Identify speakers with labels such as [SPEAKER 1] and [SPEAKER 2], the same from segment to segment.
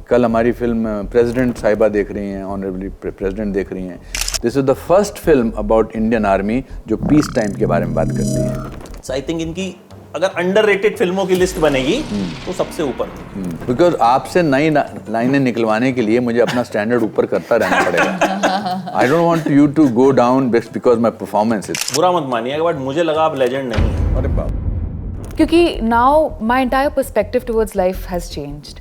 [SPEAKER 1] कल हमारी film president साहिबा देख रही हैं, ऑनरेबली प्रेसिडेंट देख रही हैं। This is the first film about Indian army जो पीस टाइम के बारे में बात करती है।
[SPEAKER 2] सो आई थिंक इनकी अगर अंडररेटेड फिल्मों की लिस्ट बनेगी तो सबसे ऊपर।
[SPEAKER 1] बिकॉज आपसे नई लाइनें निकलवाने के लिए मुझे अपना स्टैंडर्ड ऊपर करता रहना पड़ेगा। I don't want you to go down because my performance is.
[SPEAKER 2] बुरा मत मानिएगा बट मुझे लगा आप लेजेंड नहीं है।
[SPEAKER 1] अरे बाप,
[SPEAKER 3] क्योंकि now my entire perspective towards life has changed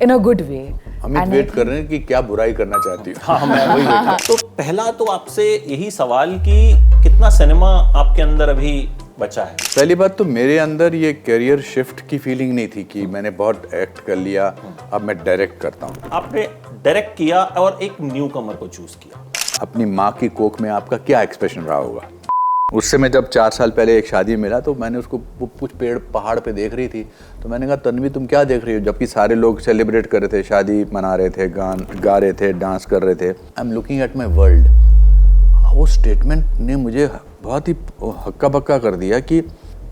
[SPEAKER 3] in a good way.
[SPEAKER 1] Amit wait कर रहे हैं कि क्या बुराई करना चाहती हूँ।
[SPEAKER 2] हाँ मैं वही वेट कर। तो पहला तो आपसे यही सवाल कि कितना सिनेमा आपके अंदर अभी बचा है।
[SPEAKER 1] पहली बात तो मेरे अंदर ये करियर शिफ्ट की फीलिंग नहीं थी कि मैंने बहुत एक्ट कर लिया, अब मैं डायरेक्ट करता हूँ।
[SPEAKER 2] आपने डायरेक्ट किया और एक न्यू कमर को चूज किया।
[SPEAKER 1] अपनी माँ की कोख में आपका क्या एक्सप्रेशन रहा होगा। उससे मैं जब 4 साल पहले एक शादी में मिला तो मैंने उसको कुछ पेड़ पहाड़ पे देख रही थी, तो मैंने कहा तन्वी तुम क्या देख रही हो, जबकि सारे लोग सेलिब्रेट कर रहे थे, शादी मना रहे थे, गान गा रहे थे, डांस कर रहे थे। I am looking at my world. वो स्टेटमेंट ने मुझे बहुत ही हक्का बक्का कर दिया कि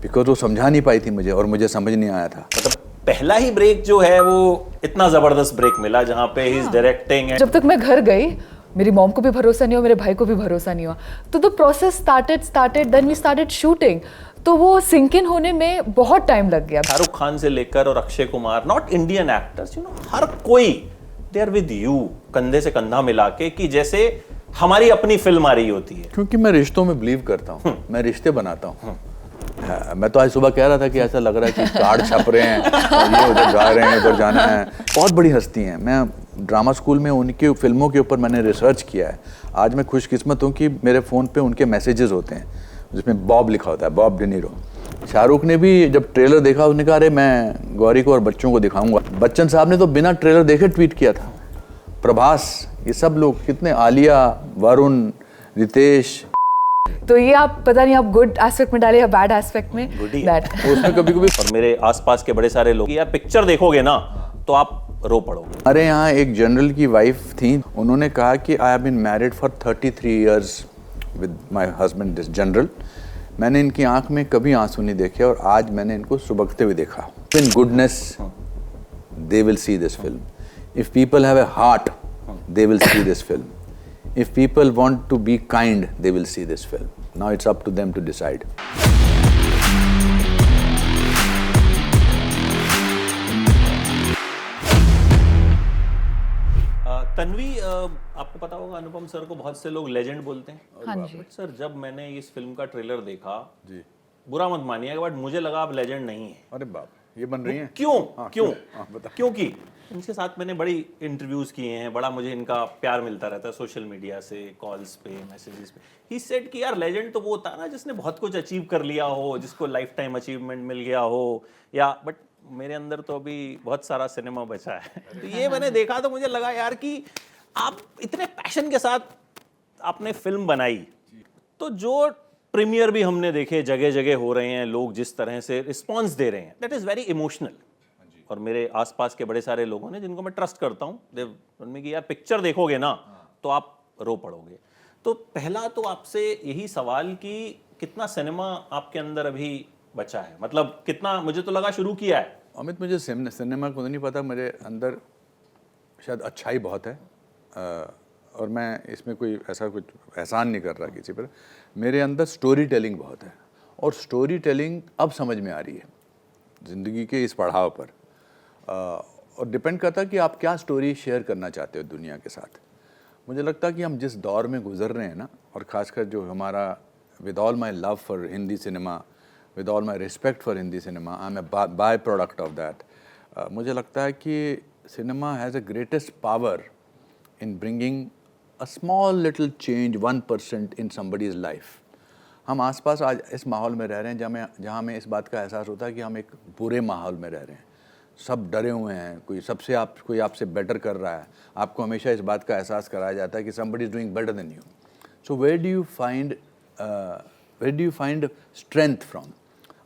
[SPEAKER 1] बिकॉज वो समझा नहीं पाई थी मुझे और मुझे समझ नहीं आया था।
[SPEAKER 2] मतलब पहला ही ब्रेक जो है वो इतना जबरदस्त ब्रेक मिला जहाँ पे ही इज डायरेक्टिंग।
[SPEAKER 3] जब तक मैं घर गई मेरी मॉम को भी भरोसा नहीं हुआ, मेरे भाई को भी भरोसा नहीं हुआ, तो the process started then we started shooting. तो वो सिंक इन होने में बहुत टाइम लग गया।
[SPEAKER 2] शाहरुख खान से लेकर और Akshay Kumar, not Indian actors, हर कोई दे आर विद यू, कंधे से कंधा मिला के, कि जैसे हमारी अपनी फिल्म आ रही होती है।
[SPEAKER 1] क्योंकि मैं रिश्तों में बिलीव करता हूँ, मैं रिश्ते बनाता हूँ। मैं तो आज सुबह कह रहा था कि ऐसा लग रहा है कि कार्ड छप रहे हैं और ये उधर जा रहे हैं, उधर जाना है। बहुत बड़ी हस्ती हैं। मैं ड्रामा स्कूल में उनकी फिल्मों के ऊपर मैंने रिसर्च किया है। आज मैं खुशकिस्मत हूँ कि मेरे फ़ोन पे उनके मैसेजेस होते हैं जिसमें बॉब लिखा होता है, बॉब डिनीरो। शाहरुख ने भी जब ट्रेलर देखा उसने कहा अरे मैं गौरी को और बच्चों को दिखाऊंगा। बच्चन साहब ने तो बिना ट्रेलर देखे ट्वीट किया था। प्रभास, ये सब लोग कितने, आलिया, वरुण, रितेश।
[SPEAKER 3] तो ये आप पता नहीं आप गुड एस्पेक्ट में डाले या बैड एस्पेक्ट में।
[SPEAKER 1] उसमें कभी-कभी
[SPEAKER 2] और मेरे आसपास के बड़े सारे लोग, यार पिक्चर देखोगे ना तो आप रो पड़ोगे।
[SPEAKER 1] अरे यहाँ एक जनरल की वाइफ थी, उन्होंने कहा कि I have been married for 33 years with my husband this general. मैंने इनकी आंख में कभी आंसू नहीं देखे और आज मैंने इनको सुबकते हुए देखा। In goodness they will see this film. If people have a heart they will see this film. If people want to be kind, they will see this film. Now it's up to them to decide.
[SPEAKER 2] Tanvi, आपको पता होगा अनुपम sir को बहुत से लोग legend बोलते हैं।
[SPEAKER 3] हाँ जी।
[SPEAKER 2] बट सर जब मैंने इस फिल्म का ट्रेलर देखा जी, बुरा मत मानिएगा बट मुझे लगा आप लेजेंड नहीं है।
[SPEAKER 1] अरे बाप, ये बन रही हैं?
[SPEAKER 2] क्यों?
[SPEAKER 1] हाँ,
[SPEAKER 2] क्यों?
[SPEAKER 1] बता।
[SPEAKER 2] क्योंकि इनके साथ मैंने बड़ी इंटरव्यूज किए हैं, बड़ा मुझे इनका प्यार मिलता रहता है सोशल मीडिया से, कॉल्स पे, मैसेजेस पे। ही सेड कि यार लेजेंड तो वो होता है ना जिसने बहुत कुछ अचीव कर लिया हो, जिसको लाइफ टाइम अचीवमेंट मिल गया हो, या बट मेरे अंदर तो अभी बहुत सारा सिनेमा बचा है। तो ये मैंने देखा तो मुझे लगा यार कि आप इतने पैशन के साथ आपने फिल्म बनाई, तो जो प्रीमियर भी हमने देखे जगह जगह हो रहे हैं, लोग जिस तरह से रिस्पॉन्स दे रहे हैं, दैट इज़ वेरी इमोशनल। और मेरे आसपास के बड़े सारे लोगों ने, जिनको मैं ट्रस्ट करता हूँ, उनमें कि यार पिक्चर देखोगे ना तो आप रो पड़ोगे। तो पहला तो आपसे यही सवाल कि कितना सिनेमा आपके अंदर अभी बचा है, मतलब कितना, मुझे तो लगा शुरू किया है।
[SPEAKER 1] अमित, मुझे सिनेमा को नहीं पता, मेरे अंदर शायद अच्छाई बहुत है और मैं इसमें कोई ऐसा कुछ एहसान नहीं कर रहा किसी पर। मेरे अंदर स्टोरी टेलिंग बहुत है और स्टोरी टेलिंग अब समझ में आ रही है ज़िंदगी के इस पड़ाव पर। और डिपेंड करता है कि आप क्या स्टोरी शेयर करना चाहते हो दुनिया के साथ। मुझे लगता है कि हम जिस दौर में गुजर रहे हैं ना, और ख़ासकर जो हमारा, with all my love for Hindi cinema, with all my respect for Hindi cinema, I am a byproduct of that. मुझे लगता है कि cinema has a greatest power in bringing a small little change, 1% in somebody's life. हम आसपास आज इस माहौल में रह रहे हैं जहाँ हमें इस बात का एहसास होता है कि हम एक बुरे माहौल में रह रहे हैं। सब डरे हुए हैं, कोई आपसे बेटर कर रहा है। आपको हमेशा इस बात का एहसास कराया जाता है कि somebody is doing better than you. So where do you find strength from?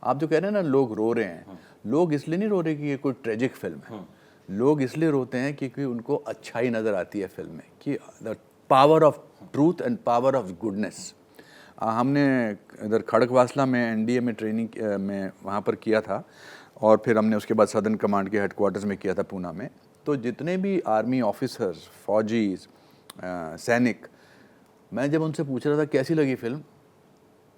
[SPEAKER 1] आप जो कह रहे हैं ना लोग रो रहे हैं, लोग इसलिए नहीं रो रहे कि ये कोई ट्रेजिक फिल्म है। लोग इसलिए रोते हैं क्योंकि उनको अच्छाई नज़र आती है फिल्म में, कि the power of truth and power of goodness. हमने इधर खड़गवासला में एनडीए में ट्रेनिंग में वहाँ पर किया था और फिर हमने उसके बाद सदर्न कमांड के हेडक्वार्टर्स में किया था पूना में। तो जितने भी आर्मी ऑफिसर्स, फौजी, सैनिक, मैं जब उनसे पूछ रहा था कैसी लगी फिल्म,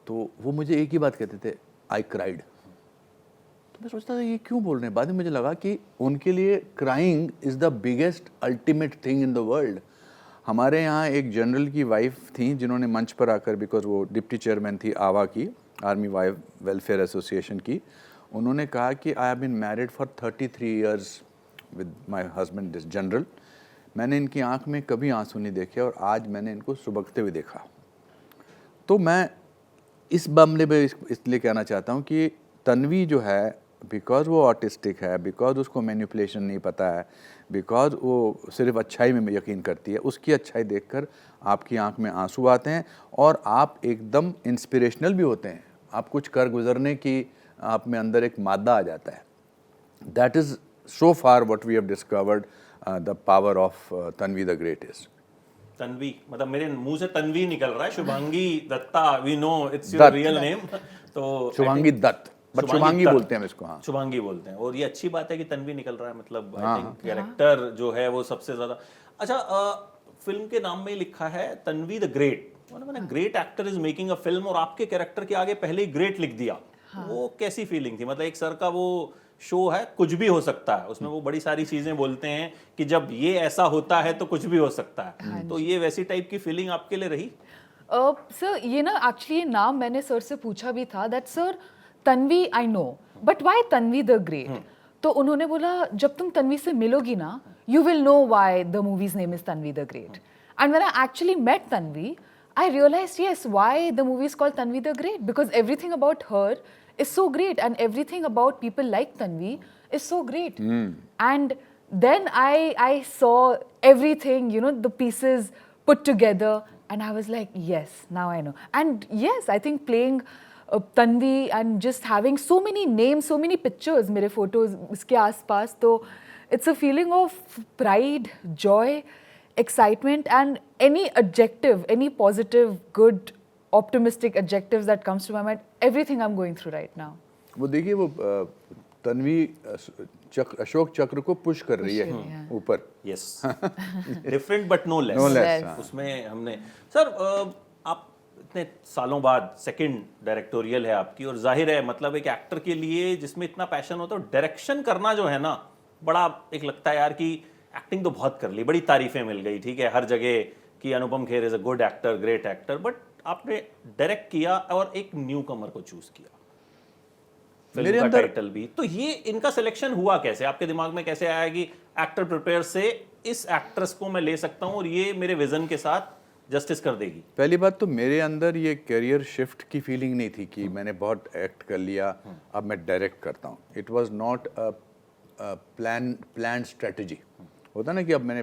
[SPEAKER 1] तो वो मुझे एक ही बात कहते थे, आई क्राइड। तो मैं सोचता था ये क्यों बोल रहे हैं। बाद में मुझे लगा कि उनके लिए crying is the biggest ultimate thing in the world. हमारे यहाँ एक जनरल की वाइफ थी जिन्होंने मंच पर आकर, बिकॉज वो डिप्टी चेयरमैन थी आवा की, आर्मी वाइफ वेलफेयर एसोसिएशन की, उन्होंने कहा कि I have been married for 33 years with my husband this general. मैंने इनकी आंख में कभी आंसू नहीं देखे और आज मैंने इनको सुबकते हुए देखा। तो मैं इस मामले में इसलिए कहना चाहता हूँ कि तन्वी जो है, बिकॉज वो ऑटिस्टिक है, बिकॉज उसको मैनिपुलेशन नहीं पता है, बिकॉज वो सिर्फ अच्छाई में यकीन करती है, उसकी अच्छाई देखकर आपकी आंख में आंसू आते हैं और आप एकदम इंस्पिरेशनल भी होते हैं। आप कुछ कर गुजरने की आप में अंदर एक मादा आ जाता है। That is so far what we have discovered the power of Tanvi the great is.
[SPEAKER 2] Tanvi, मतलब मेरे मुंह से तन्वी निकल रहा है, Shubhangi Datta, we know it's your real name. तो
[SPEAKER 1] शुभांगी दत्त, बट शुभांगी बोलते हैं हम इसको। हाँ,
[SPEAKER 2] शुभांगी बोलते हैं, और ये अच्छी बात है कि तन्वी निकल रहा है, मतलब आई थिंक कैरेक्टर जो है वो सबसे ज्यादा अच्छा। फिल्म के नाम में ही लिखा है तन्वी द ग्रेट, मतलब great actor is making a film, और आपके कैरेक्टर के आगे पहले ही ग्रेट लिख दिया। वो कैसी फीलिंग थी? मतलब एक सर का वो शो है, कुछ भी हो सकता है, उसमें वो बड़ी सारी चीजें बोलते हैं कि जब ये ऐसा होता है तो कुछ भी हो सकता है, तो ये वैसी टाइप की फीलिंग आपके लिए रही?
[SPEAKER 3] सर ये ना एक्चुअली ये नाम मैंने सर से पूछा भी था, that sir Tanvi I know but why Tanvi the great. तो उन्होंने बोला जब तुम तन्वी से मिलोगी ना, you will know why the movie's name is Tanvi the great. And when I actually met Tanvi, I realized, yes, why the movie is called Tanvi the Great, because everything about her is so great and everything about people like Tanvi is so great. And then I saw everything, you know, the pieces put together, and I was like, yes, now I know. And yes, I think playing Tanvi and just having so many names, so many pictures, मेरे photos इसके आसपास, तो it's a feeling of pride, joy, excitement, and any adjective, any positive, good, optimistic adjectives that comes to my mind, everything I'm going through right now.
[SPEAKER 1] वो देखिए, वो तन्वी अशोक चक्र को push कर रही है ऊपर।
[SPEAKER 2] Yes, different but no less.
[SPEAKER 1] No less, हाँ।
[SPEAKER 2] उसमें हमने सर आप इतने सालों बाद सेकंड डायरेक्टोरियल है आपकी, और जाहिर है मतलब एक एक्टर के लिए जिसमें इतना पैशन होता है, डायरेक्शन करना जो है ना, बड़ा एक लगता है यार कि एक्टिंग तो बहुत कर ली, बड़ी तारीफें मिल गई, ठीक है, हर जगह कि Anupam Kher is a good actor, great actor, but आपने डायरेक्ट किया और एक न्यू कमर को चूज किया, फिल्म का टाइटल भी। तो ये इनका सिलेक्शन हुआ कैसे? आपके दिमाग में कैसे आया कि एक्टर प्रिपेयर से इस एक्ट्रेस को मैं ले सकता हूं और ये मेरे विजन के साथ जस्टिस कर देगी?
[SPEAKER 1] पहली बात तो मेरे अंदर ये करियर शिफ्ट की फीलिंग नहीं थी कि मैंने बहुत एक्ट कर लिया अब मैं डायरेक्ट करता हूँ। It was not a plan strategy. होता ना कि अब मैंने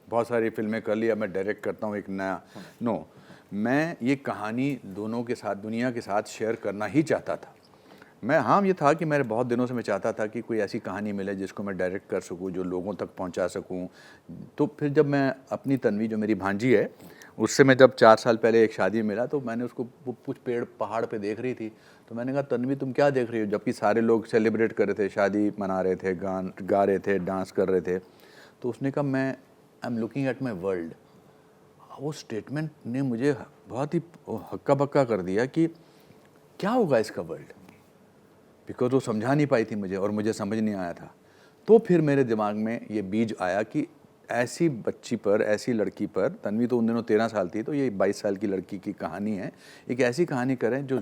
[SPEAKER 1] बहुत सारी फिल्में कर ली, अब मैं डायरेक्ट करता हूँ एक नया। नो, मैं ये कहानी दोनों के साथ, दुनिया के साथ शेयर करना ही चाहता था। मैं, हाँ, ये था कि मेरे बहुत दिनों से मैं चाहता था कि कोई ऐसी कहानी मिले जिसको मैं डायरेक्ट कर सकूं, जो लोगों तक पहुंचा सकूं। तो फिर जब मैं अपनी तन्वी, जो मेरी भांजी है, उससे मैं जब 4 साल पहले एक शादी में मिला, तो मैंने उसको कुछ पेड़ पहाड़ पे देख रही थी, तो मैंने कहा तन्वी तुम क्या देख रही हो? जबकि सारे लोग सेलिब्रेट कर रहे थे, शादी मना रहे थे, गा रहे थे, डांस कर रहे थे। तो उसने कहा मैं I am looking at my world. वो स्टेटमेंट ने मुझे बहुत ही हक्का बक्का कर दिया कि क्या होगा इसका वर्ल्ड, बिकॉज वो समझा नहीं पाई थी मुझे और मुझे समझ नहीं आया था। तो फिर मेरे दिमाग में ये बीज आया कि ऐसी बच्ची पर, ऐसी लड़की पर, तन्वी तो उन दिनों 13 साल थी, तो ये 22 साल की लड़की की कहानी है। एक ऐसी कहानी करें जो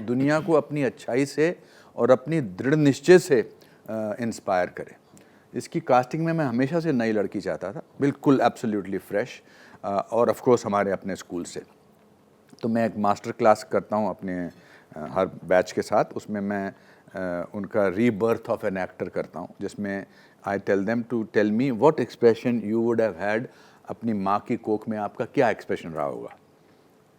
[SPEAKER 1] दुनिया को अपनी अच्छाई से और अपनी दृढ़ निश्चय से इंस्पायर करे। इसकी कास्टिंग में मैं हमेशा से नई लड़की चाहता था, बिल्कुल एब्सोल्युटली फ्रेश, और ऑफ कोर्स हमारे अपने स्कूल से। तो मैं एक मास्टर क्लास करता हूँ अपने हर बैच के साथ, उसमें मैं उनका रीबर्थ ऑफ एन एक्टर करता हूँ, जिसमें I tell them to tell me what expression you would have had, अपनी माँ की कोख में आपका क्या एक्सप्रेशन रहा होगा।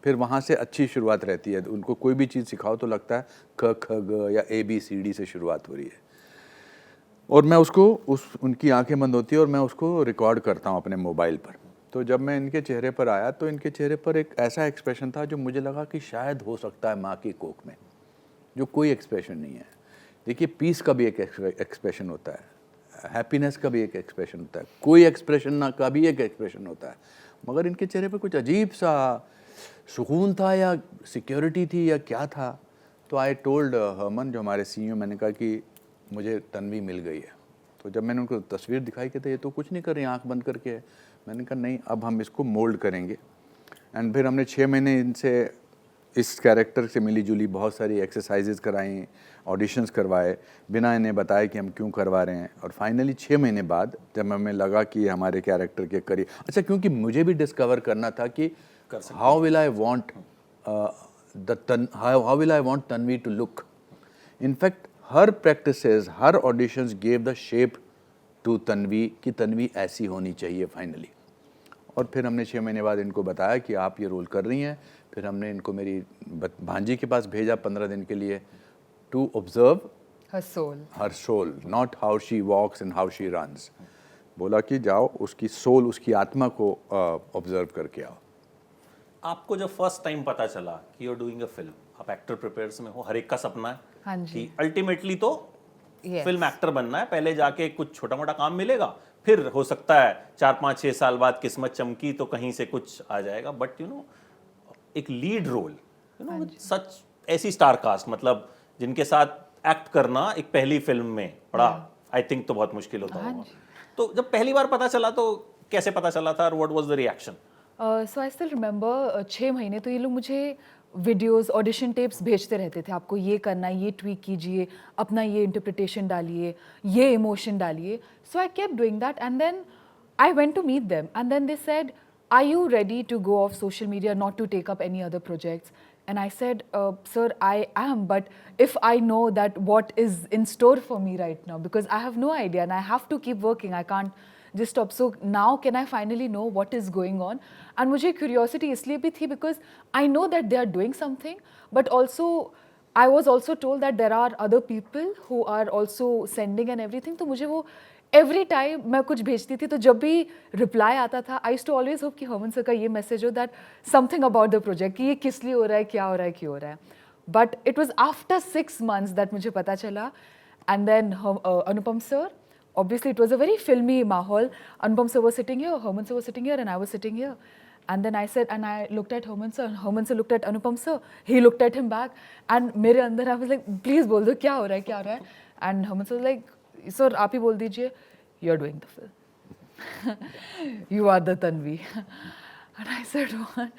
[SPEAKER 1] फिर वहाँ से अच्छी शुरुआत रहती है। उनको कोई भी चीज़ सिखाओ तो लगता है क ख ग या ABCD से शुरुआत हो रही है, और मैं उसको उनकी आंखें बंद होती है और मैं उसको रिकॉर्ड करता हूँ अपने मोबाइल पर। तो जब मैं इनके चेहरे पर आया तो इनके चेहरे पर एक ऐसा एक्सप्रेशन था जो मुझे लगा कि शायद हो सकता है माँ की कोख में, जो कोई एक्सप्रेशन नहीं है। देखिए, पीस का भी एक एक्सप्रेशन होता है, हैप्पीनेस का भी एक एक्सप्रेशन होता है, कोई एक्सप्रेशन ना का भी एक एक्सप्रेशन होता है, मगर इनके चेहरे पे कुछ अजीब सा सुकून था या सिक्योरिटी थी या क्या था। तो आई टोल्ड हरमन जो हमारे सीईओ, मैंने कहा कि मुझे तन्वी मिल गई है। तो जब मैंने उनको तस्वीर दिखाई कि ये तो कुछ नहीं कर रही, आंख बंद करके है, मैंने कहा नहीं, अब हम इसको मोल्ड करेंगे। एंड फिर हमने 6 महीने इनसे इस कैरेक्टर से मिली जुली बहुत सारी एक्सरसाइजेज कराई, ऑडिशंस करवाए, बिना इन्हें बताए कि हम क्यों करवा रहे हैं। और फाइनली 6 महीने बाद जब हमें लगा कि हमारे कैरेक्टर के करीब, अच्छा क्योंकि मुझे भी डिस्कवर करना था कि how will I want how will I want Tanvi to look. In fact her practices, her auditions gave the shape to Tanvi कि तन्वी ऐसी होनी चाहिए फाइनली। और फिर हमने 6 महीने बाद इनको बताया कि आप ये रोल कर रही हैं। फिर हमने इनको मेरी भांजी के पास भेजा 15 दिन के लिए, to observe her soul, not how she walks and how she runs. बोला कि जाओ उसकी सोल, उसकी आत्मा को ऑब्जर्व करके आओ।
[SPEAKER 2] आपको जब फर्स्ट टाइम पता चला कि you are doing a film, आप एक्टर प्रिपेयर्स में हो, हर एक का सपना है
[SPEAKER 3] हाँ जी।
[SPEAKER 2] कि अल्टीमेटली तो
[SPEAKER 3] Yes.
[SPEAKER 2] फिल्म एक्टर बनना है, पहले जाके कुछ छोटा मोटा काम मिलेगा, फिर हो सकता है 4-5-6 साल बाद किस्मत चमकी तो कहीं से कुछ आ जाएगा। बट यू नो एक lead role, you know such ऐसी स्टार कास्ट, मतलब जिनके साथ एक्ट करना एक पहली फिल्म में बड़ा आई थिंक तो बहुत मुश्किल होता होगा। तो जब पहली बार पता चला तो कैसे पता चला था और what was the reaction?
[SPEAKER 3] So I still remember 6 महीने तो ये लोग मुझे वीडियोस, ऑडिशन टेप्स भेजते रहते थे, आपको ये करना है, ये ट्वीक कीजिए, अपना ये इंटरप्रिटेशन डालिए, ये इमोशन डालिए। So I kept doing that and then I went to meet them and then they said, are you ready to go off social media, not to take up any other projects? And I said, sir, I am, but if I know that what is in store for me right now, because I have no idea and I have to keep working, I can't just stop. So now can I finally know what is going on? And मुझे curiosity इसलिए भी थी because I know that they are doing something, but also I was also told that there are other people who are also sending and everything. तो मुझे वो every time मैं कुछ भेजती थी तो जब भी रिप्लाई आता था, I used to always hope कि हरमन सर का ये मैसेज हो that something about the project, कि ये किस लिए हो रहा है, क्या हो रहा है, क्यों हो रहा है। But it was after 6 months that मुझे पता चला। And then Anupam sir, obviously it was a very filmy mahol. Anupam sir was sitting here, Herman sir was sitting here, and I was sitting here. And then I said, and I looked at Herman sir, and Herman sir looked at Anupam sir. He looked at him back, and मेरे अंदर I was like, please बोल दो क्या हो रहा है, क्या हो रहा है? And Herman sir was like, sir आप ही बोल दीजिए, you are doing the film. You are the Tanvi. And I said, what?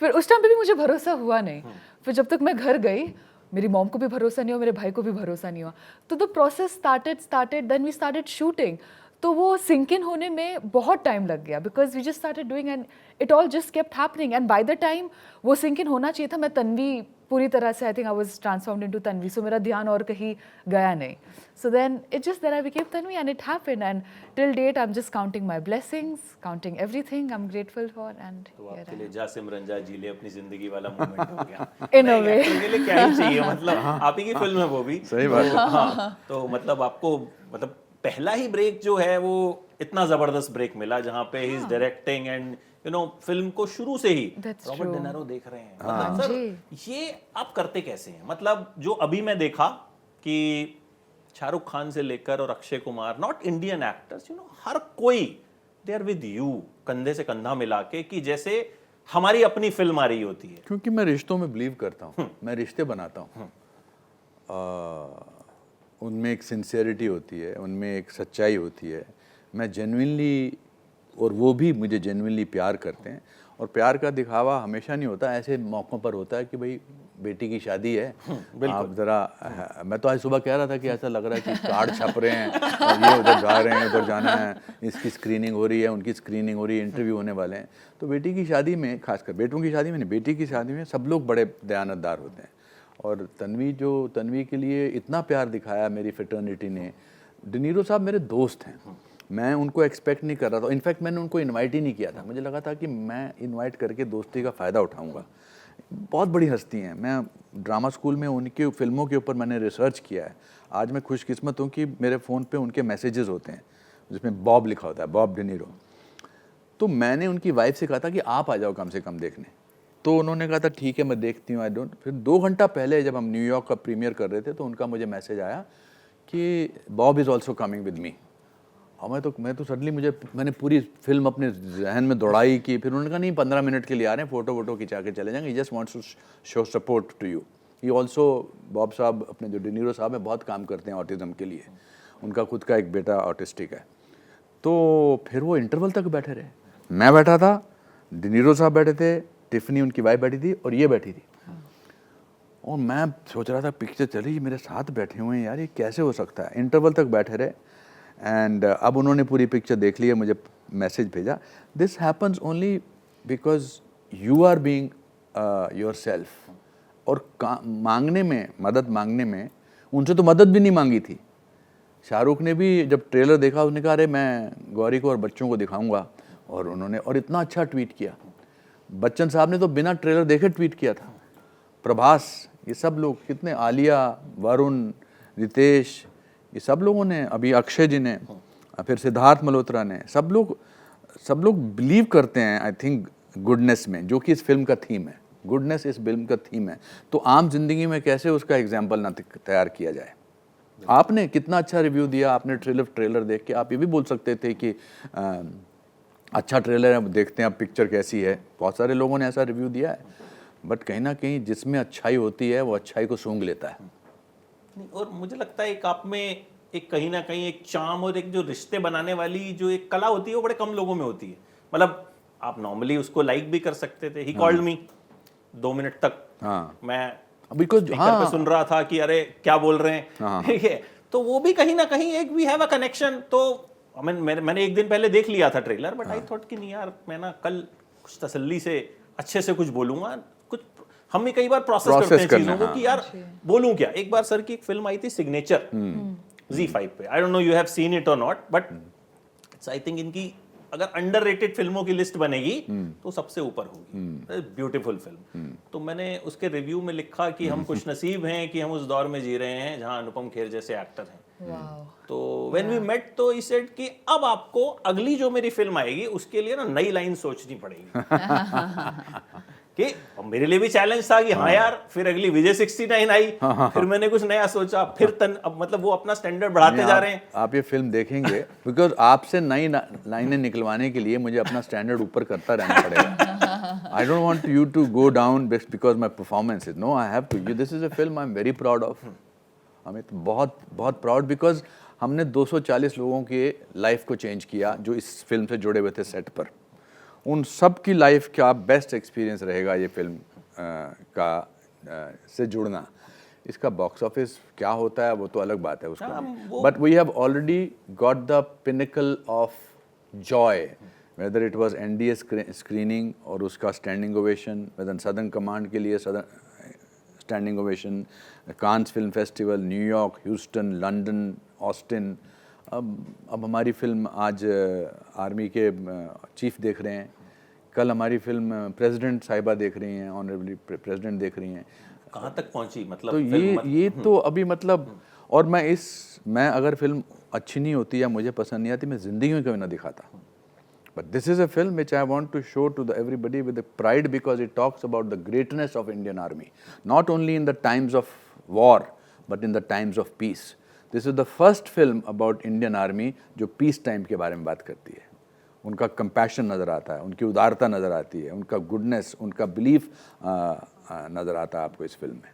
[SPEAKER 3] फिर उस टाइम पे भी मुझे भरोसा हुआ नहीं। फिर जब तक मैं घर गई, मेरी मॉम को भी भरोसा नहीं हुआ, मेरे भाई को भी भरोसा नहीं हुआ। तो the process started then we started shooting. तो वो सिंक इन होने में बहुत टाइम लग गया because we just started doing and it all just kept happening. And by the time वो सिंक इन होना चाहिए था, मैं तन्वी पूरी तरह से I think I was transformed into Tanvi, so मेरा ध्यान और कहीं गया नहीं। So then it just that I became Tanvi and it happened and till date I am just counting my blessings, counting everything I am grateful for. And
[SPEAKER 2] तो आपके लिए जा सिमरन जा जी ले अपनी जिंदगी वाला मोमेंट हो गया
[SPEAKER 3] इन अ वे।
[SPEAKER 2] के लिए क्या ही चाहिए, मतलब आप ही की फिल्म है वो भी।
[SPEAKER 1] सही बात है।
[SPEAKER 2] हाँ, तो मतलब आपको मतलब पहला ही ब्रेक जो है वो इतना जबरदस्त ब्रेक मिला जहाँ पे he is directing and you know film को शुरू से ही
[SPEAKER 3] That's
[SPEAKER 2] Robert
[SPEAKER 3] true.
[SPEAKER 2] de Niro देख रहे हैं। मतलब सर ये आप करते कैसे हैं? मतलब जो अभी मैं देखा कि शाहरुख खान से लेकर और Akshay Kumar, not Indian actors, you know हर कोई दे आर विद यू कंधे से कंधा मिला के, कि जैसे हमारी अपनी फिल्म आ रही होती है।
[SPEAKER 1] क्योंकि मैं रिश्तों में बिलीव करता हूँ, मैं रिश्ते बनाता हूँ। उनमें एक सिंसियरिटी होती है, उनमें एक सच्चाई होती है। मैं जेन्युइनली, और वो भी मुझे जेन्युइनली प्यार करते हैं। और प्यार का दिखावा हमेशा नहीं होता, ऐसे मौक़ों पर होता है कि भाई बेटी की शादी है, आप ज़रा, मैं तो आज सुबह कह रहा था कि ऐसा लग रहा है कि कार्ड छप रहे हैं और ये उधर जा रहे हैं, उधर जाना है, इसकी स्क्रीनिंग हो रही है, उनकी स्क्रीनिंग हो रही है, इंटरव्यू होने वाले हैं। तो बेटी की शादी में, खासकर बेटों की शादी में नहीं, बेटी की शादी में सब लोग बड़े दयानतदार होते हैं। और तन्वी के लिए इतना प्यार दिखाया मेरी फ्रेटर्निटी ने। de Niro साहब मेरे दोस्त हैं, मैं उनको एक्सपेक्ट नहीं कर रहा था। इनफैक्ट मैंने उनको इनवाइट ही नहीं किया था, मुझे लगा था कि मैं इनवाइट करके दोस्ती का फ़ायदा उठाऊंगा। बहुत बड़ी हस्ती हैं, मैं ड्रामा स्कूल में उनकी फिल्मों के ऊपर मैंने रिसर्च किया है। आज मैं खुशकिस्मत हूँ कि मेरे फ़ोन पे उनके मैसेजेस होते हैं जिसमें बॉब लिखा होता है, बॉब de Niro। तो मैंने उनकी वाइफ से कहा था कि आप आ जाओ कम से कम देखने, तो उन्होंने कहा था ठीक है मैं देखती हूँ, आई डोंट। फिर 2 घंटा पहले जब हम न्यूयॉर्क का प्रीमियर कर रहे थे तो उनका मुझे मैसेज आया कि Bob is also coming with me. और मैं तो सडनली मैंने पूरी फिल्म अपने जहन में दौड़ाई कि फिर उन्होंने कहा नहीं 15 मिनट के लिए आ रहे हैं, फोटो वोटो खिंचा के चले जाएंगे, just wants to show support to you. ये ऑल्सो बॉब साहब अपने जो डिनीरो साहब हैं बहुत काम करते हैं ऑटिज्म के लिए, उनका खुद का एक बेटा ऑटिस्टिक है। तो फिर वो इंटरवल तक बैठे रहे, मैं बैठा था, डिनीरो साहब बैठे थे, टिफनी उनकी वाइफ बैठी थी और ये बैठी थी, और मैं सोच रहा था पिक्चर चली, ये मेरे साथ बैठे हुए हैं यार, ये कैसे हो सकता है। इंटरवल तक बैठे रहे एंड अब उन्होंने पूरी पिक्चर देख ली है, मुझे मैसेज भेजा, this happens only because you are being yourself. और मांगने में, मदद मांगने में, उनसे तो मदद भी नहीं मांगी थी। शाहरुख ने भी जब ट्रेलर देखा उसने कहा अरे मैं गौरी को और बच्चों को दिखाऊंगा, और उन्होंने और इतना अच्छा ट्वीट किया। बच्चन साहब ने तो बिना ट्रेलर देखे ट्वीट किया था, प्रभास, ये सब लोग कितने, आलिया, वरुण, रितेश, ये सब लोगों ने, अभी अक्षय जी ने, फिर सिद्धार्थ मल्होत्रा ने, सब लोग बिलीव करते हैं आई थिंक गुडनेस में, जो कि इस फिल्म का थीम है। गुडनेस इस फिल्म का थीम है, तो आम जिंदगी में कैसे उसका एग्जाम्पल ना तैयार किया जाए। आपने कितना अच्छा रिव्यू दिया, आपने ट्रेलर देख के आप ये भी बोल सकते थे कि अच्छा ट्रेलर है, देखते हैं अब पिक्चर कैसी है। बहुत सारे लोगों ने ऐसा रिव्यू दिया है, बट कहीं ना कहीं जिसमें अच्छाई होती है वो अच्छाई को सूंघ लेता है।
[SPEAKER 2] और मुझे लगता है एक आप में एक कहीं ना कहीं एक चार्म और एक जो रिश्ते बनाने वाली जो एक कला होती है वो बड़े कम लोगों में होती है। मतलब आप नॉर्मली उसको लाइक भी कर सकते थे। ही कॉल्ड मी 2 मिनट तक,
[SPEAKER 1] हाँ,
[SPEAKER 2] मैं
[SPEAKER 1] बिकॉज
[SPEAKER 2] स्पीकर पे सुन रहा था कि अरे क्या बोल रहे हैं, ठीक है। तो वो भी कहीं ना कहीं एक वी हैव अ कनेक्शन। तो मैंने एक दिन पहले देख लिया था ट्रेलर, बट आई थॉट कि नहीं यार, मैं ना कल कुछ तसल्ली से अच्छे से कुछ बोलूंगा। कुछ हम भी कई बार प्रोसेस करते हैं चीजों को कि यार बोलूं क्या। एक बार सर की एक फिल्म आई थी सिग्नेचर, Z5 पे, I don't know you have seen it और नॉट, बट आई थिंक इनकी अगर अंडररेटेड फिल्मों की लिस्ट बनेगी तो सबसे ऊपर होगी। Beautiful film. तो मैंने उसके रिव्यू में लिखा कि हम खुश नसीब हैं कि हम उस दौर में जी रहे हैं जहां अनुपम खेर जैसे एक्टर हैं। तो व्हेन वी मेट तो ही सेड कि अब आपको अगली जो मेरी फिल्म आएगी उसके लिए ना नई लाइन सोचनी पड़ेगी। कि मेरे लिए भी चैलेंज था कि हाँ यार, फिर अगली विजय 69 आई, फिर मैंने कुछ नया सोचा, फिर अब मतलब वो अपना स्टैंडर्ड बढ़ाते जा रहे हैं।
[SPEAKER 1] आप ये फिल्म देखेंगे बिकॉज आपसे नई लाइनें निकलवाने के लिए मुझे अपना स्टैंडर्ड ऊपर करता रहना पड़ेगा। I don't want you to go down because my performance is, no, I have to, this is a film I am very proud of. Amit, बहुत बहुत प्राउड, बिकॉज हमने 240 लोगों के लाइफ को चेंज किया जो इस फिल्म से जुड़े हुए थे सेट पर। उन सब की लाइफ का बेस्ट एक्सपीरियंस रहेगा ये फिल्म से जुड़ना। इसका बॉक्स ऑफिस क्या होता है वो तो अलग बात है उसको, but we have already got the pinnacle of joy, whether it was NDA screening और उसका standing ovation, whether southern command के लिए standing ovation, Cannes film festival, New York, Houston, London, Austin. अब हमारी फिल्म आज आर्मी के चीफ देख रहे हैं, कल हमारी फिल्म प्रेसिडेंट साहिबा देख रही हैं, ऑनरेबली प्रेसिडेंट देख रही हैं।
[SPEAKER 2] कहाँ तक पहुंची मतलब,
[SPEAKER 1] तो ये तो अभी मतलब, और मैं अगर फिल्म अच्छी नहीं होती या मुझे पसंद नहीं आती, मैं जिंदगी में कभी ना दिखाता। But this is a film which I want to show to everybody with pride, because it talks about the greatness of Indian army, not only in the times of war but in the times of peace. This is the first film about Indian army जो peace time के बारे में बात करती है। उनका compassion नज़र आता है, उनकी उदारता नज़र आती है, उनका गुडनेस, उनका बिलीफ नज़र आता है आपको इस फिल्म में।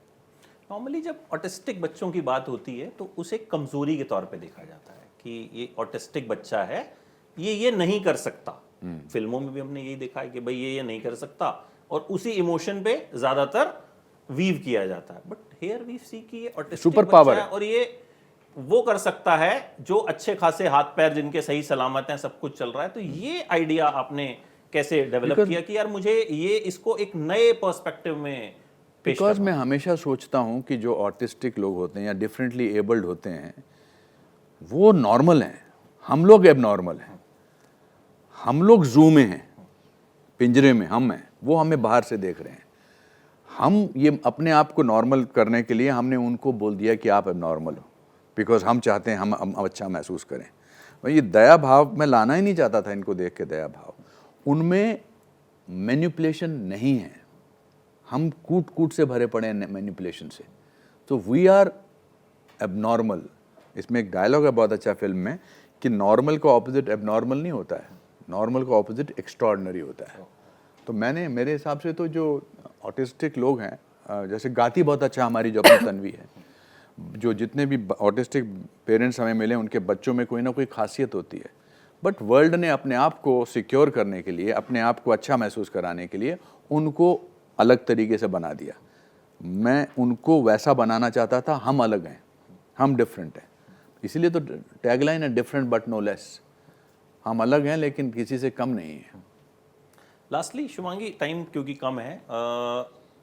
[SPEAKER 2] नॉर्मली जब ऑटिस्टिक बच्चों की बात होती है तो उसे कमजोरी के तौर पे देखा जाता है कि ये ऑटिस्टिक बच्चा है, ये नहीं कर सकता। फिल्मों में भी हमने यही देखा है कि भाई ये नहीं कर सकता, और उसी इमोशन पे ज़्यादातर वीव किया जाता है। बट हियर वी सी कि ये ऑटिस्टिक
[SPEAKER 1] सुपर पावर
[SPEAKER 2] है और ये वो कर सकता है जो अच्छे खासे हाथ पैर जिनके सही सलामत हैं, सब कुछ चल रहा है। तो ये आइडिया आपने कैसे डेवलप किया कि यार मुझे ये इसको एक नए पर्सपेक्टिव में पेश
[SPEAKER 1] बिकॉज मैं हमेशा सोचता हूँ कि जो ऑटिस्टिक लोग होते हैं या डिफरेंटली एबल्ड होते हैं वो नॉर्मल हैं, हम लोग एबनॉर्मल हैं। हम लोग जू में हैं, पिंजरे में हम हैं, वो हमें बाहर से देख रहे हैं। हम ये अपने आप को नॉर्मल करने के लिए हमने उनको बोल दिया कि आप एबनॉर्मल हो, बिकॉज हम चाहते हैं हम अच्छा महसूस करें। ये दया भाव मैं लाना ही नहीं चाहता था इनको देख के, दया भाव उनमें मैनिपुलेशन नहीं है। हम कूट कूट से भरे पड़े हैं मैनिपुलेशन से, तो वी आर एबनॉर्मल। इसमें एक डायलॉग है बहुत अच्छा फिल्म में कि नॉर्मल का ऑपोजिट एबनॉर्मल नहीं होता है, नॉर्मल का ऑपोजिट एक्स्ट्रॉर्डनरी होता है। तो मैंने मेरे हिसाब से तो जो ऑटिस्टिक लोग हैं, जैसे गाती बहुत अच्छा हमारी जो अपनी तन्वी है, जो जितने भी ऑटिस्टिक पेरेंट्स हमें मिले उनके बच्चों में कोई ना कोई खासियत होती है, बट वर्ल्ड ने अपने आप को सिक्योर करने के लिए, अपने आप को अच्छा महसूस कराने के लिए उनको अलग तरीके से बना दिया। मैं उनको वैसा बनाना चाहता था, हम अलग हैं, हम डिफरेंट हैं, इसीलिए तो टैगलाइन है डिफरेंट बट नो लेस। हम अलग हैं लेकिन किसी से कम नहीं है।
[SPEAKER 2] लास्टली शुभांगी, टाइम क्योंकि कम है,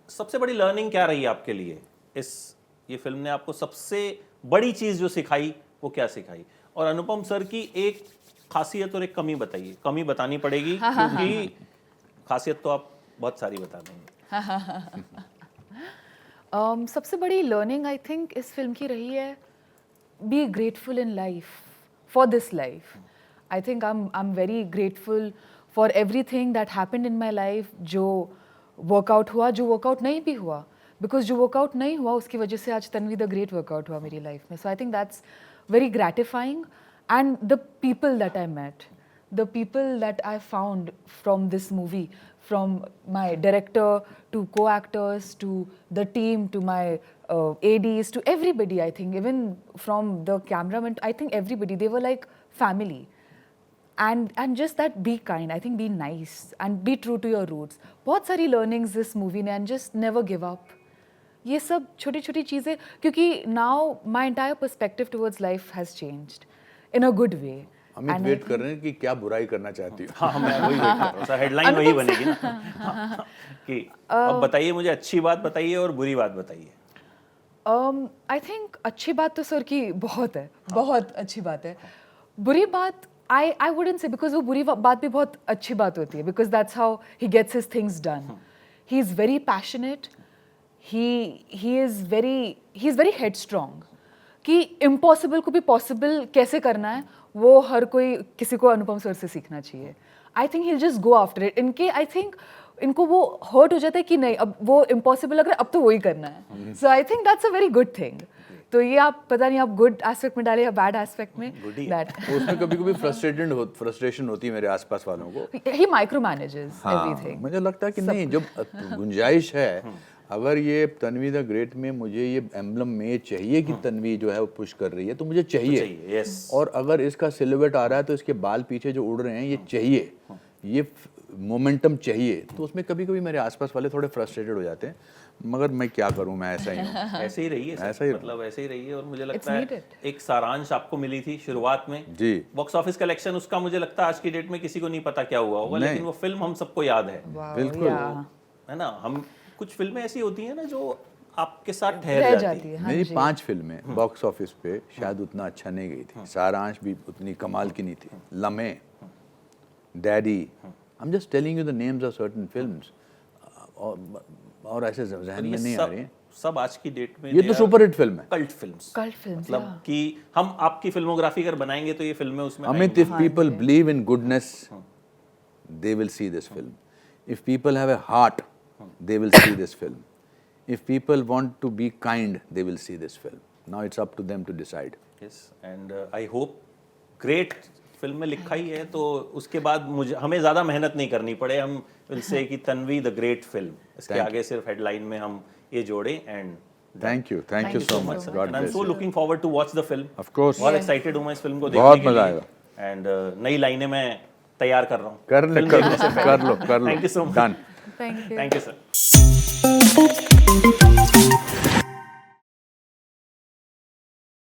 [SPEAKER 2] सबसे बड़ी लर्निंग क्या रही आपके लिए? ये फिल्म ने आपको सबसे बड़ी चीज जो सिखाई वो क्या सिखाई? और अनुपम सर की एक खासियत और एक कमी बताइए। कमी बतानी पड़ेगी क्योंकि खासियत तो आप बहुत सारी बता देंगे।
[SPEAKER 3] सबसे बड़ी लर्निंग आई थिंक इस फिल्म की रही है, be grateful in life for this life. I think I am very grateful for everything that happened in my life, जो वर्कआउट हुआ, जो वर्कआउट नहीं भी हुआ, बिकॉज जो वर्कआउट नहीं हुआ उसकी वजह से आज तन्वी द ग्रेट वर्कआउट हुआ मेरी लाइफ में। So I think that's very gratifying, and the people that I met, the people that I found from this movie, from my director to co-actors to the team to my ADs to everybody, I think even from the cameraman, I think everybody, they were like family. And just that, be kind, I think be nice and be true to your roots. बहुत सारी learnings this movie ने, and just never give up. ये सब छोटी छोटी चीज़ें, क्योंकि now my entire perspective towards life has changed in a good way.
[SPEAKER 1] Amit wait कर रहे हैं कि क्या बुराई करना चाहती हूँ।
[SPEAKER 2] हाँ, मैं वही वेट कर रहा हूँ। हेडलाइन वही बनेगी ना कि अब बताइए मुझे, अच्छी बात बताइए और बुरी बात बताइए।
[SPEAKER 3] आई थिंक अच्छी बात तो सर की बहुत है, बहुत अच्छी बात है। बुरी बात आई वुडंट से, बिकॉज वो बुरी बात भी बहुत अच्छी बात होती है, because that's how he gets his things done. He is very passionate, he is very headstrong, कि इम्पॉसिबल को भी पॉसिबल कैसे करना है, वो हर कोई, किसी को अनुपम सर से सीखना चाहिए। I think he just go after it. इनके आई थिंक इनको वो हर्ट हो जाता है कि नहीं, अब वो इम्पॉसिबल लग रहा है, अब तो वही करना है। So I think that's a very good thing. तो ये आप पता नहीं आप गुड एस्पेक्ट में डाले या बैड एस्पेक्ट में, दैट
[SPEAKER 1] उसमें कभी कभी फ्रस्ट्रेशन होती है मेरे आसपास वालों को।
[SPEAKER 3] ही माइक्रो मैनेजेस एवरीथिंग।
[SPEAKER 1] मुझे लगता है कि नहीं, जब गुंजाइश है, अगर ये तन्वी द ग्रेट में मुझे ये एम्बलम में चाहिए कि तन्वी जो है वो पुश कर रही है, तो मुझे चाहिए।
[SPEAKER 2] यस।
[SPEAKER 1] और अगर इसका सिलुएट आ रहा है तो इसके बाल पीछे जो उड़ रहे हैं ये चाहिए, ये मोमेंटम चाहिए। तो उसमें कभी कभी मेरे आसपास वाले थोड़े फ्रस्ट्रेटेड हो जाते हैं, मगर मैं क्या करूं, मैं ऐसा ही हूं।
[SPEAKER 2] ऐसे ही रही है,
[SPEAKER 1] ऐसा ही
[SPEAKER 2] मतलब ऐसे ही रही है। और मुझे लगता है एक सारांश आपको मिली थी शुरुआत में
[SPEAKER 1] जी।
[SPEAKER 2] बॉक्स ऑफिस कलेक्शन उसका मुझे लगता है आज की डेट में किसी को नहीं पता क्या हुआ होगा, लेकिन वो फिल्म हम सबको याद है।
[SPEAKER 1] बिल्कुल,
[SPEAKER 2] है ना। हम कुछ फिल्में ऐसी होती हैं ना जो आपके साथ ठहर जाती है।
[SPEAKER 1] मेरी 5 फिल्में बॉक्स ऑफिस पे शायद उतना अच्छा नहीं गई थी, सारांश भी उतनी कमाल की नहीं थी। लम्हे, daddy, I am just telling you the names of certain films, और ऐसे जहन में नहीं आ रही हैं।
[SPEAKER 2] सब आज की डेट में
[SPEAKER 1] ये तो सुपर हिट फिल्म है,
[SPEAKER 2] कल्ट फिल्म्स।
[SPEAKER 3] मतलब
[SPEAKER 2] मतलब कि हम आपकी फिल्मोग्राफी अगर बनाएंगे तो ये फिल्में उसमें
[SPEAKER 1] Amit, if people believe in goodness they will see this film. If people have a heart, they will see this film. If people want to be kind, they will see this film. Now it's up to them to decide.
[SPEAKER 2] Yes, and I hope great film में लिखा ही है तो उसके बाद हमें ज़्यादा मेहनत नहीं करनी पड़े, हम इनसे कि तन्वी द ग्रेट फिल्म, इसके आगे सिर्फ हेडलाइन में हम ये जोड़ें। And
[SPEAKER 1] Thank you so much. God
[SPEAKER 2] and I'm
[SPEAKER 1] bless
[SPEAKER 2] so
[SPEAKER 1] you.
[SPEAKER 2] looking forward to watch the film.
[SPEAKER 1] Of course.
[SPEAKER 2] बहुत एक्साइटेड हूँ मैं इस फिल्म को
[SPEAKER 1] बहुत
[SPEAKER 2] देखने के
[SPEAKER 1] मजा
[SPEAKER 2] लिए।
[SPEAKER 1] आएगा।
[SPEAKER 2] एंड नई लाइनें मैं तैयार कर रहा हूँ।
[SPEAKER 1] कर लो।
[SPEAKER 2] Thank you so much.
[SPEAKER 1] Done.
[SPEAKER 3] Thank you.
[SPEAKER 2] Thank you sir.